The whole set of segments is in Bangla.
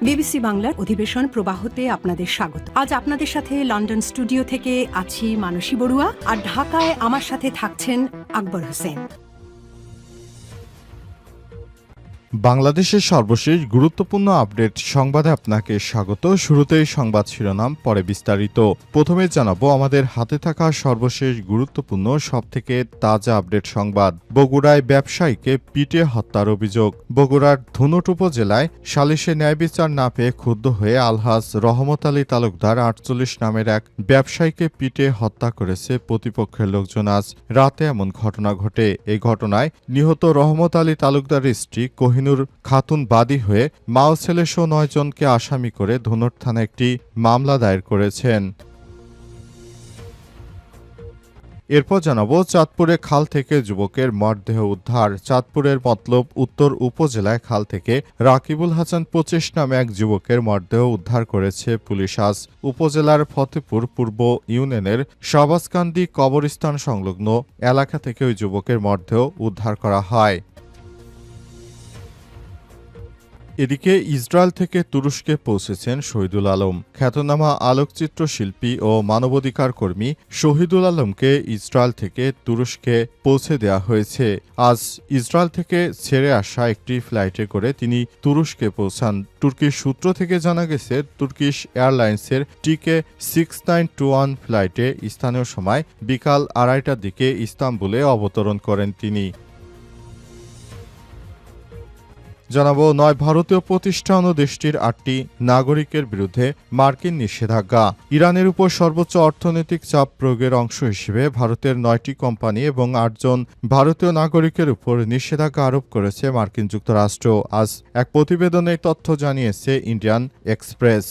বিবিসি বাংলার অধিবেশন প্রবাহতে আপনাদের স্বাগত। আজ আপনাদের সাথে লন্ডন স্টুডিও থেকে আছি মানসী বড়ুয়া, আর ঢাকায় আমার সাথে থাকছেন আকবর হোসেন। বাংলাদেশের সর্বশেষ গুরুত্বপূর্ণ আপডেট সংবাদে আপনাকে স্বাগত। শুরুতেই সংবাদ শিরোনাম, পরে বিস্তারিত। প্রথমে জানাবো আমাদের হাতে থাকা সর্বশেষ গুরুত্বপূর্ণ সবথেকে তাজা আপডেট সংবাদ। বগুড়ায় ব্যবসায়ীকে পিটিয়ে হত্যার অভিযোগ। বগুড়ার ধুনট উপজেলায় সালিশে ন্যায় বিচার না পেয়ে ক্ষুব্ধ হয়ে আলহাজ রহমত আলী তালুকদার ৪৮ নামের এক ব্যবসায়ীকে পিটিয়ে হত্যা করেছে প্রতিপক্ষের লোকজন। আজ রাতে এমন ঘটনা ঘটে। এই ঘটনায় নিহত রহমত আলী তালুকদারের স্ত্রী কোহিনুর খাতুন বাদী হয়ে মা ও ছেলেসহ ৯ জনকে আসামি করে ধুনট থানায় একটি মামলা দায়ের করেছেন। এরপর জানাবো চাঁদপুরে খাল থেকে যুবকের মরদেহ উদ্ধার। চাঁদপুরের মতলব উত্তর উপজেলায় খাল থেকে রাকিবুল হাসান ২৫ নামে এক যুবকের মরদেহ উদ্ধার করেছে পুলিশ। আজ উপজেলার ফতেপুর পূর্ব ইউনিয়নের শাহবাজকান্দি কবরস্থান সংলগ্ন এলাকা থেকে ওই যুবকের মরদেহ উদ্ধার করা হয়। এদিকে ইসরায়েল থেকে তুরস্কে পৌঁছেছেন শহীদুল আলম। খ্যাতনামা আলোকচিত্র শিল্পী ও মানবাধিকার কর্মী শহীদুল আলমকে ইসরায়েল থেকে তুরস্কে পৌঁছে দেওয়া হয়েছে। আজ ইসরায়েল থেকে ছেড়ে আসা একটি ফ্লাইটে করে তিনি তুরস্কে পৌঁছান। তুর্কির সূত্র থেকে জানা গেছে, তুর্কিশ এয়ারলাইন্সের টিকে 6921 ফ্লাইটে স্থানীয় সময় বিকাল ২:৩০টার দিকে ইস্তাম্বুলে অবতরণ করেন তিনি। জানাবো ৯ ভারতীয় প্রতিষ্ঠান ও দেশটির ৮টি নাগরিকের বিরুদ্ধে মার্কিন নিষেধাজ্ঞা। ইরানের উপর সর্বোচ্চ অর্থনৈতিক চাপ প্রয়োগের অংশ হিসেবে ভারতের ৯টি কোম্পানি এবং ৮ জন ভারতীয় নাগরিকের উপর নিষেধাজ্ঞা আরোপ করেছে মার্কিন যুক্তরাষ্ট্র। আজ এক প্রতিবেদনে তথ্য জানিয়েছে ইন্ডিয়ান এক্সপ্রেস।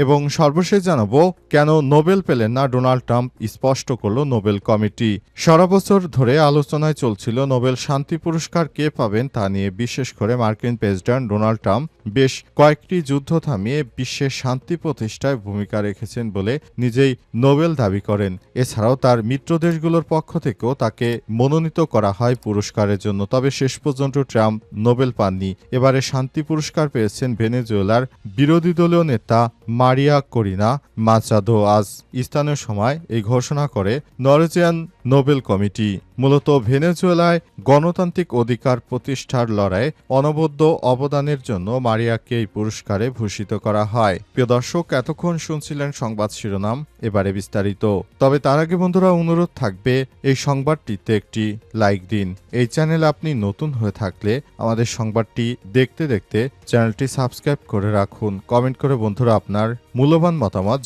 এবং সর্বশেষ জানাবো কেন নোবেল পেলেন না ডোনাল্ড ট্রাম্প, স্পষ্ট করল নোবেল কমিটি। সারা বছর ধরে আলোচনায় চলছিল নোবেল শান্তি পুরস্কার কে পাবেন তা নিয়ে। বিশেষ করে মার্কিন প্রেসিডেন্ট ডোনাল্ড ট্রাম্প বেশ কয়েকটি যুদ্ধ থামিয়ে বিশ্বের শান্তি প্রতিষ্ঠায় ভূমিকা রেখেছেন বলে নিজেই নোবেল দাবি করেন। এছাড়াও তার মিত্র দেশগুলোর পক্ষ থেকেও তাকে মনোনীত করা হয় পুরস্কারের জন্য। তবে শেষ পর্যন্ত ট্রাম্প নোবেল পাননি। এবারে শান্তি পুরস্কার পেয়েছেন ভেনেজুয়েলার বিরোধী দলীয় নেতা মারিয়া করিনা মাচাদো। আজ স্থানীয় সময় এই ঘোষণা করে নরওয়েজিয়ান নোবেল কমিটি। মূলত ভেনেজুয়েলায় গণতান্ত্রিক অধিকার প্রতিষ্ঠার লড়াইয়ে অনবদ্য অবদানের জন্য মারিয়াকে এই পুরস্কারে ভূষিত করা হয়। প্রিয় দর্শক, এতক্ষণ শুনছিলেন সংবাদ শিরোনাম, এবারে বিস্তারিত। তবে তার আগে বন্ধুরা, অনুরোধ থাকবে এই সংবাদটিতে একটি লাইক দিন। এই চ্যানেলে আপনি নতুন হয়ে থাকলে আমাদের সংবাদটি দেখতে দেখতে চ্যানেলটি সাবস্ক্রাইব করে রাখুন। কমেন্ট করে বন্ধুরা আপনার মূল্যবান মতামত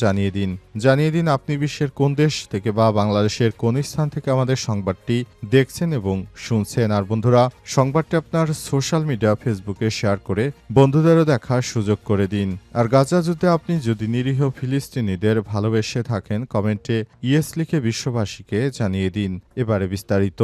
জানিয়ে দিন আপনি বিশ্বের কোন দেশ থেকে বা বাংলাদেশের কোন স্থান থেকে আমাদের সংবাদটি দেখছেন এবং শুনছেন। আর বন্ধুরা, সংবাদটি আপনার সোশ্যাল মিডিয়া ফেসবুকে শেয়ার করে বন্ধুদেরও দেখার সুযোগ করে দিন। আর গাজা যুদ্ধে আপনি যদি নিরীহ ফিলিস্তিনিদের ভালোবেসে থাকেন, কমেন্টে ইয়েস লিখে বিশ্ববাসীকে জানিয়ে দিন। এবারে বিস্তারিত।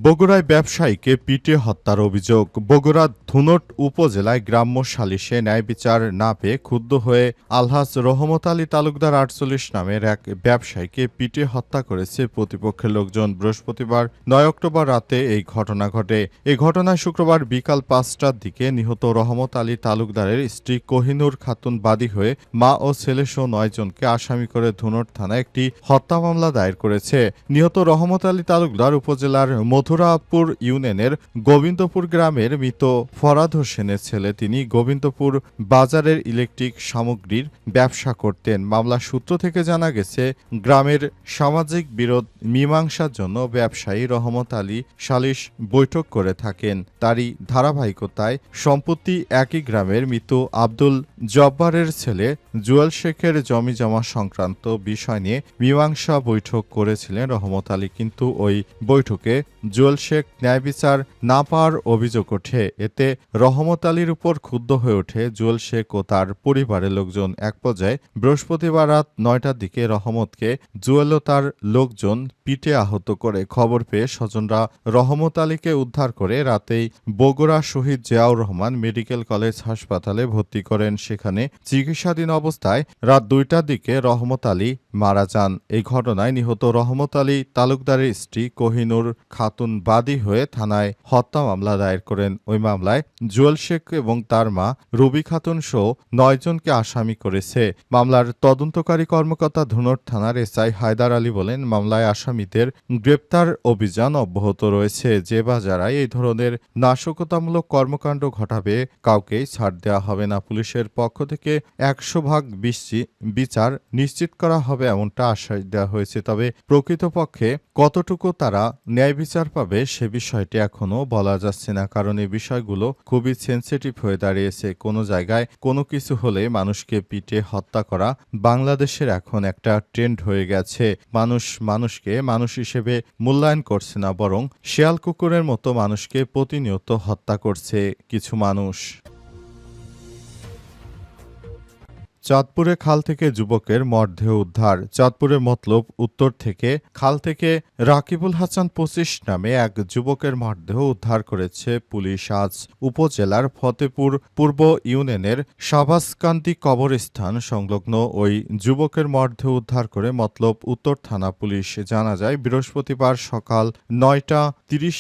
বগুড়ায় ব্যবসায়ীকে পিটিয়ে হত্যার অভিযোগ। বগুড়ার ধুনট উপজেলায় গ্রাম্য সালিশে ন্যায় বিচার না পেয়ে ক্ষুব্ধ হয়ে আলহাজ রহমত আলী তালুকদার ৪৮ নামের এক ব্যবসায়ীকে পিটিয়ে হত্যা করেছে প্রতিপক্ষের লোকজন। বৃহস্পতিবার ৯ অক্টোবর রাতে এই ঘটনা ঘটে। এই ঘটনায় শুক্রবার বিকাল ৫টার দিকে নিহত রহমত আলী তালুকদারের স্ত্রী কোহিনুর খাতুন বাদী হয়ে মা ও ছেলেসহ ৯ জনকে আসামি করে ধুনট থানায় একটি হত্যা মামলা দায়ের করেছে। নিহত রহমত আলী তালুকদার উপজেলার মথুরাপুর ইউনিয়নের গোবিন্দপুর গ্রামের মৃত ফরাদ হোসেনের ছেলে। তিনি গোবিন্দপুর বাজারের ইলেকট্রিক সামগ্রীর ব্যবসা করতেন। মামলার সূত্র থেকে জানা গেছে, গ্রামের সামাজিক বিরোধ মীমাংসার জন্য ব্যবসায়ী রহমত আলী সালিশ বৈঠক করে থাকেন। তারই ধারাবাহিকতায় সম্প্রতি একই গ্রামের মৃত আব্দুল জব্বারের ছেলে জুয়েল শেখের জমিজমা সংক্রান্ত বিষয় নিয়ে মীমাংসা বৈঠক করেছিলেন রহমত আলী। কিন্তু ওই বৈঠকে জুয়েল শেখ ন্যায় বিচার না পাওয়ার অভিযোগ ওঠে। এতে রহমত আলীর উপর ক্ষুব্ধ হয়ে ওঠে জুয়েল শেখ ও তার পরিবারের লোকজন। এক পর্যায়ে বৃহস্পতিবার রাত ৯টার দিকে রহমতকে জুয়েল ও তার লোকজন পিটে আহত করে। খবর পেয়ে স্বজনরা রহমত আলীকে উদ্ধার করে রাতেই বগুড়া শহীদ জিয়াউর রহমান মেডিকেল কলেজ হাসপাতালে ভর্তি করেন। সেখানে চিকিৎসাধীন অবস্থায় রাত ২টার দিকে রহমত আলী মারা যান। এই ঘটনায় নিহত রহমত আলী তালুকদারের স্ত্রী কোহিনুর খাতুন বাদী হয়ে থানায় হত্যা মামলা দায়ের করেন। ওই মামলায় জুয়েল শেখ এবং তার মা রুবি খাতুন সহ ৯ জনকে আসামি করেছে। মামলার তদন্তকারী কর্মকর্তা ধুনট থানার এসআই হায়দার আলী বলেন, মামলায় আসামিদের গ্রেপ্তার অভিযান অব্যাহত রয়েছে। যে বা যারা এই ধরনের নাশকতামূলক কর্মকাণ্ড ঘটাবে কাউকেই ছাড় দেওয়া হবে না। পুলিশের পক্ষ থেকে ১০০% বিচার নিশ্চিত করা হবে এমনটা আশ্বাস দেওয়া হয়েছে। তবে প্রকৃতপক্ষে কতটুকু তারা ন্যায় বিচার পাবে সে বিষয়টি এখনো বলা যাচ্ছে না, কারণ এই বিষয়গুলো খুবই সেনসিটিভ হয়ে দাঁড়িয়েছে। কোনো জায়গায় কোনো কিছু হলে মানুষকে পিটে হত্যা করা বাংলাদেশের এখন একটা ট্রেন্ড হয়ে গেছে। মানুষকে মানুষ হিসেবে মূল্যায়ন করছে না, বরং শেয়াল কুকুরের মতো মানুষকে প্রতিনিয়ত হত্যা করছে কিছু মানুষ। চাঁদপুরে খাল থেকে যুবকের মরদেহ উদ্ধার। চাঁদপুরের মতলব উত্তর থেকে খাল থেকে রাকিবুল হাসান ২৫ নামে এক যুবকের মরদেহ উদ্ধার করেছে পুলিশ। আজ উপজেলার ফতেপুর পূর্ব ইউনিয়নের শাহবাজকান্দি কবরস্থান সংলগ্ন ওই যুবকের মরদেহ উদ্ধার করে মতলব উত্তর থানা পুলিশ। জানা যায়, বৃহস্পতিবার সকাল ৯টা ৩০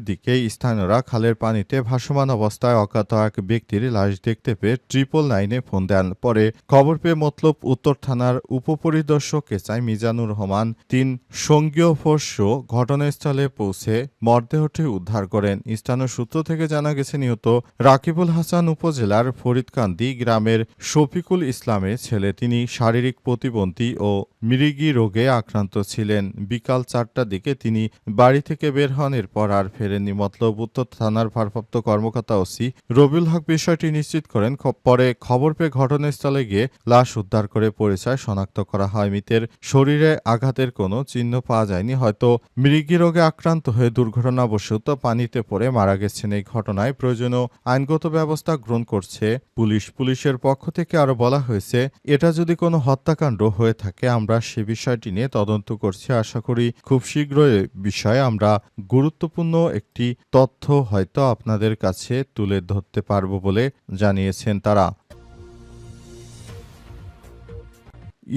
দিকে স্থানীয়রা খালের পানিতে ভাসমান অবস্থায় অজ্ঞাত এক ব্যক্তির লাশ দেখতে পেয়ে 999-এ ফোন দেন। পরে খবর পেয়ে মতলব উত্তর থানার উপপরিদর্শক এসআই মিজানুর রহমান ৩ সঙ্গীয় ফোর্স ঘটনাস্থলে পৌঁছে মরদেহটি উদ্ধার করেন। স্থানীয় সূত্র থেকে জানা গেছে, নিহত রাকিবুল হাসান উপজেলার ফরিদকান্দি গ্রামের শফিকুল ইসলামের ছেলে। তিনি শারীরিক প্রতিবন্ধী ও মৃগী রোগে আক্রান্ত ছিলেন। বিকাল 4টার দিকে তিনি বাড়ি থেকে বের হন, এরপর আর ফেরেননি। মতলব উত্তর থানার ভারপ্রাপ্ত কর্মকর্তা ওসি রবিউল হক বিষয়টি নিশ্চিত করেন। পরে খবর পেয়ে ঘটনাস্থলে গিয়ে লাশ উদ্ধার করে পরিচয় শনাক্ত করা হয়। মৃতের শরীরে আঘাতের কোনো চিহ্ন পাওয়া যায়নি। হয়তো মৃগী রোগে আক্রান্ত হয়ে দুর্ঘটনাবশত পানিতে পড়ে মারা গেছেন। এই ঘটনায় প্রয়োজনীয় আইনগত ব্যবস্থা গ্রহণ করছে পুলিশ। পুলিশের পক্ষ থেকে আরও বলা হয়েছে, এটা যদি কোনো হত্যাকাণ্ড হয়ে থাকে আমরা সে বিষয়টি নিয়ে তদন্ত করছি। আশা করি খুব শীঘ্রই বিষয়ে আমরা গুরুত্বপূর্ণ একটি তথ্য হয়তো আপনাদের কাছে তুলে ধরতে পারব বলে জানিয়েছেন তারা।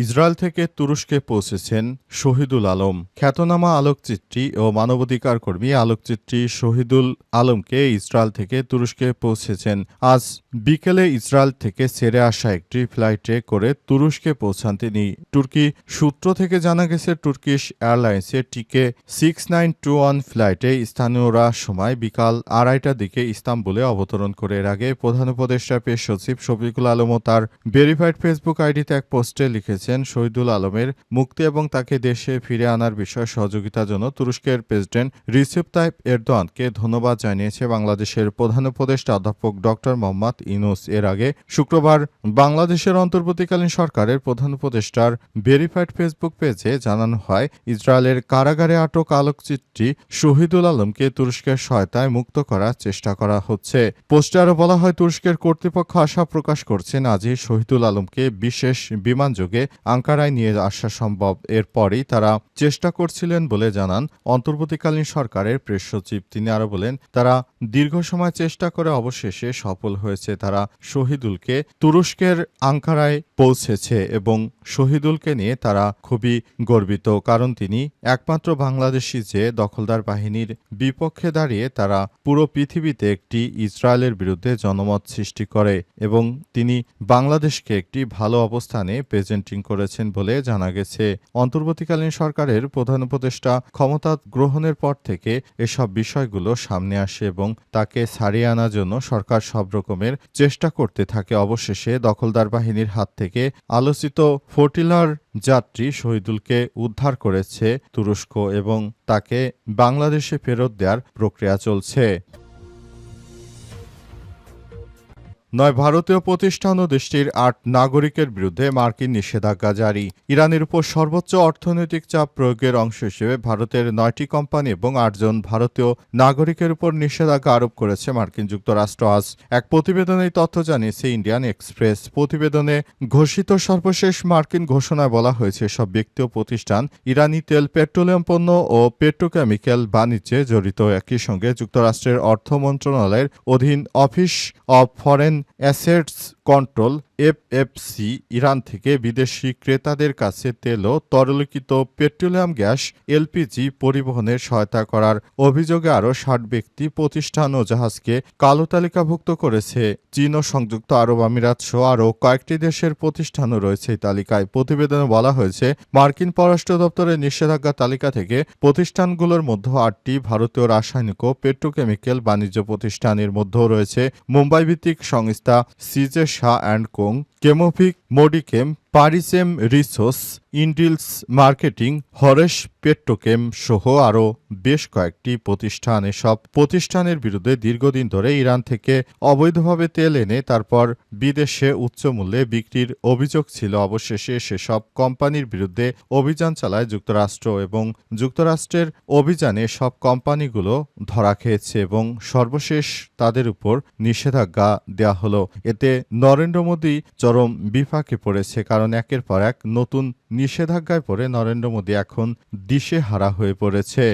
ইসরায়েল থেকে তুরস্কে পৌঁছেছেন শহীদুল আলম। খ্যাতনামা আলোকচিত্রী ও মানবাধিকার কর্মী আলোকচিত্রী শহীদুল আলমকে ইসরায়েল থেকে তুরস্কে পৌঁছেছেন। আজ বিকেলে ইসরায়েল থেকে ছেড়ে আসা একটি ফ্লাইটে করে তুরস্কে পৌঁছান তিনি। তুর্কি সূত্র থেকে জানা গেছে, তুর্কিশ এয়ারলাইন্সের টিকে 6921 ফ্লাইটে স্থানীয়রা সময় বিকাল 2:30টার দিকে ইস্তাম্বুলে অবতরণ করে। এর আগে প্রধান উপদেষ্টা পেশ সচিব শফিকুল আলমও তার ভেরিফাইড ফেসবুক আইডিতে এক পোস্টে লিখেছেন, শহীদুল আলমের মুক্তি এবং তাকে দেশে ফিরে আনার বিষয়ে সহযোগিতার জন্য তুরস্কের প্রেসিডেন্ট রিসেপ তাইপ এরদোয়ানকে ধন্যবাদ জানিয়েছে বাংলাদেশের প্রধান উপদেষ্টা অধ্যাপক ডক্টর মোহাম্মদ ইউনূস। এর আগে শুক্রবার বাংলাদেশের অন্তর্বর্তীকালীন সরকারের প্রধান উপদেষ্টার ভেরিফাইড ফেসবুক পেজে জানানো হয়, ইসরায়েলের কারাগারে আটক আলোকচিত্রী শহীদুল আলমকে তুরস্কের সহায়তায় মুক্ত করার চেষ্টা করা হচ্ছে। পোস্টে আরও বলা হয়, তুরস্কের কর্তৃপক্ষ আশা প্রকাশ করছেন আজই শহীদুল আলমকে বিশেষ বিমানযোগে আঙ্কারায় নিয়ে আসা সম্ভব। এরপরই তারা চেষ্টা করছিলেন বলে জানান অন্তর্বর্তীকালীন সরকারের প্রেস সচিব। তিনি আরও বলেন, তারা দীর্ঘ সময় চেষ্টা করে অবশেষে সফল হয়েছে। তারা শহীদুলকে তুরস্কের আঙ্কারায় পৌঁছেছে এবং শহীদুলকে নিয়ে তারা খুবই গর্বিত, কারণ তিনি একমাত্র বাংলাদেশি যে দখলদার বাহিনীর বিপক্ষে দাঁড়িয়ে তারা পুরো পৃথিবীতে একটি ইসরায়েলের বিরুদ্ধে জনমত সৃষ্টি করে এবং তিনি বাংলাদেশকে একটি ভালো অবস্থানে প্রেজেন্টিং করেছেন বলে জানা গেছে। অন্তর্বর্তীকালীন সরকারের প্রধান উপদেষ্টা ক্ষমতা গ্রহণের পর থেকে এসব বিষয়গুলো সামনে আসে এবং তাকে ছাড়িয়ে আনার জন্য সরকার সব রকমের চেষ্টা করতে থাকে। অবশেষে দখলদার বাহিনীর হাত থেকে আলোচিত ফ্লোটিলার যাত্রী শহীদুলকে উদ্ধার করেছে তুরস্ক এবং তাকে বাংলাদেশে ফেরত দেওয়ার প্রক্রিয়া চলছে। নয় ভারতীয় প্রতিষ্ঠান ও দেশটির ৮ নাগরিকের বিরুদ্ধে মার্কিন নিষেধাজ্ঞা জারি। ইরানের উপর সর্বোচ্চ অর্থনৈতিক চাপ প্রয়োগের অংশ হিসেবে ভারতের ৯টি কোম্পানি এবং ৮ জন ভারতীয় নাগরিকের উপর নিষেধাজ্ঞা আরোপ করেছে মার্কিন যুক্তরাষ্ট্র আজ। এক প্রতিবেদনে এই তথ্য জানিয়েছে ইন্ডিয়ান এক্সপ্রেস। প্রতিবেদনে ঘোষিত সর্বশেষ মার্কিন ঘোষণায় বলা হয়েছে, সব ব্যক্তি ও প্রতিষ্ঠান ইরানি তেল, পেট্রোলিয়াম পণ্য ও পেট্রোকেমিক্যাল বাণিজ্যে জড়িত। একই সঙ্গে যুক্তরাষ্ট্রের অর্থ মন্ত্রণালয়ের অধীন office of foreign assets control FFC Iran থেকে বিদেশি ক্রেতাদের কাছে তেল ও তরলীকৃত পেট্রোলিয়াম গ্যাস এলপিজি পরিবহনের সহায়তা করার অভিযোগে আরও ৬০ ব্যক্তি, প্রতিষ্ঠান ও জাহাজকে কালো তালিকাভুক্ত করেছে। চীন ও সংযুক্ত আরব আমিরাত সহ আরও কয়েকটি দেশের প্রতিষ্ঠানও রয়েছে এই তালিকায়। প্রতিবেদনে বলা হয়েছে, মার্কিন পররাষ্ট্র দপ্তরের নিষেধাজ্ঞা তালিকা থেকে প্রতিষ্ঠানগুলোর মধ্যে ৮টি ভারতীয় রাসায়নিক ও পেট্রোকেমিক্যাল বাণিজ্য প্রতিষ্ঠানের মধ্যেও রয়েছে মুম্বাই ভিত্তিক সংস্থা CJ Shah and Co, Chemovic, Modichem, Parichem Resource, Indils Marketing, Haresh Petrochem সহ আরও বেশ কয়েকটি প্রতিষ্ঠান। এসব প্রতিষ্ঠানের বিরুদ্ধে দীর্ঘদিন ধরে ইরান থেকে অবৈধভাবে তেল এনে তারপর বিদেশে উচ্চ মূল্যে বিক্রির অভিযোগ ছিল। অবশেষে সেসব কোম্পানির বিরুদ্ধে অভিযান চালায় যুক্তরাষ্ট্র এবং যুক্তরাষ্ট্রের অভিযানে সব কোম্পানিগুলো ধরা খেয়েছে এবং সর্বশেষ তাদের উপর নিষেধাজ্ঞা দেওয়া হলো। এতে নরেন্দ্র মোদী চরম বিপাকে পড়েছে, কারণ একের পর এক নতুন নিষেধাজ্ঞায় পড়ে নরেন্দ্র মোদী এখন দিশেহারা হয়ে পড়েছে।